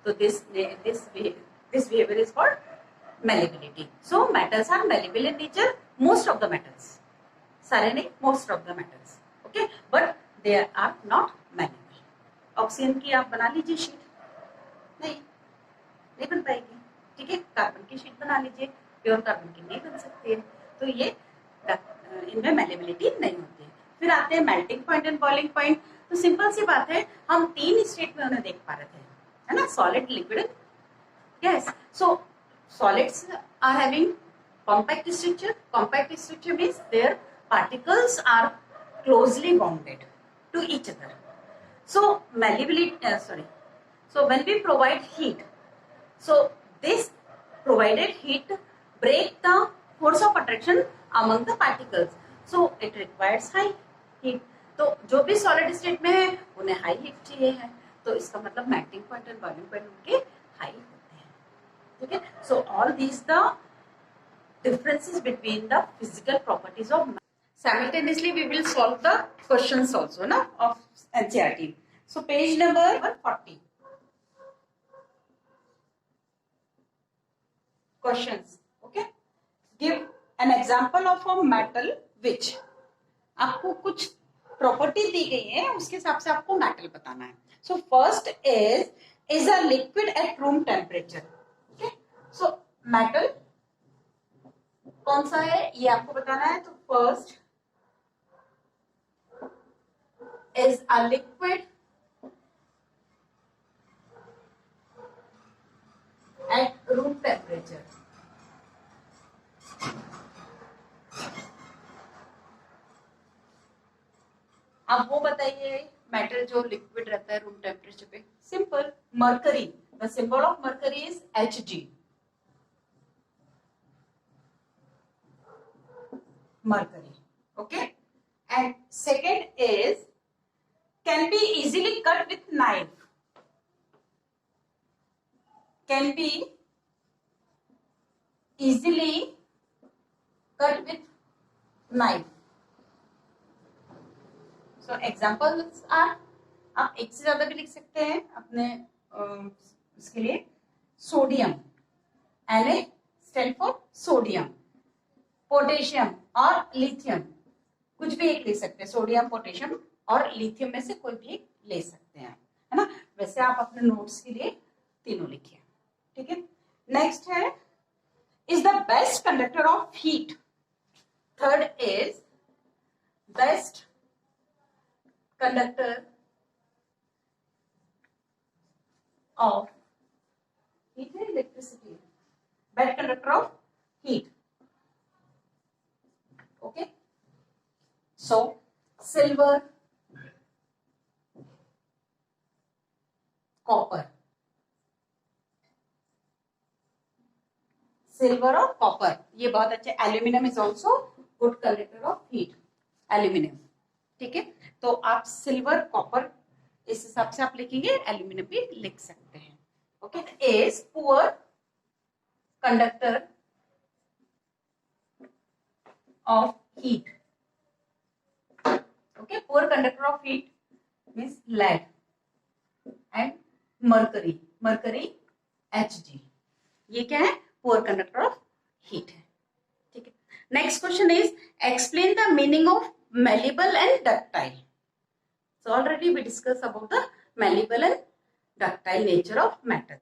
तो this behavior is called malleability. So metals are malleable in nature, most of the metals, सारे नहीं, most of the metals, okay, but they are not malleable. Oxygen की आप बना लीजिए शीट, नहीं बन पाएगी, ठीक है। कार्बन की शीट बना लीजिए, प्योर कार्बन की नहीं बन सकती है, तो ये इनमें मैलिबिलिटी नहीं होती है। फिर आते हैं melting point and boiling point. तो सिंपल सी बात है, हम 3 स्टेट में उन्हें देख पा रहे थे, है ना, solid, liquid, gas. So solids are having compact structure. Compact structure means their particles are closely bounded to each other. So malleability, so when we provide heat, so this provided heat break the force of attraction among the particles, so it requires high heat. तो जो भी solid state में है उन्हें high heat चाहिए है, तो इसका मतलब melting point and boiling point उनके high होते हैं, ठीक है। So all these the differences between the physical properties of. Simultaneously we will solve the questions also na of NCERT. So page number 140. Questions, okay. Give an example of a metal which, आपको कुछ property दी गई है, उसके हिसाब से आपको metal बताना है। So first is a liquid at room temperature, okay. So metal कौन सा है ये आपको बताना है। तो first is a liquid at room temperature. अब वो बताइए मेटल जो लिक्विड रहता है रूम टेम्परेचर पे। Simple, mercury. The symbol of mercury is Hg, mercury, okay. And second is can be easily cut with knife, can be easily cut with knife. So examples are, आप एक से ज्यादा भी लिख सकते हैं अपने इसके लिए। Sodium, Na stand for sodium, potassium और लिथियम, कुछ भी एक ले सकते हैं। सोडियम, पोटेशियम और लिथियम में से कोई भी एक ले सकते हैं, है ना। वैसे आप अपने नोट्स के लिए तीनों लिखिए, ठीक है। नेक्स्ट है is the best conductor of heat. Third is best conductor of heat है electricity, best conductor of heat, okay. So silver, copper, silver और कॉपर, ये बहुत अच्छे। Aluminium is also good conductor of heat, aluminium, ठीक है। तो आप silver, copper इस हिसाब से आप लिखेंगे, एल्यूमिनियम भी लिख सकते हैं, okay. Is poor conductor of heat, okay. Poor conductor of heat means lead and mercury, Hg, ये क्या है, poor conductor of heat है, ठीक है। Next question is explain the meaning of malleable and ductile. So already we discussed about the malleable and ductile nature of matter.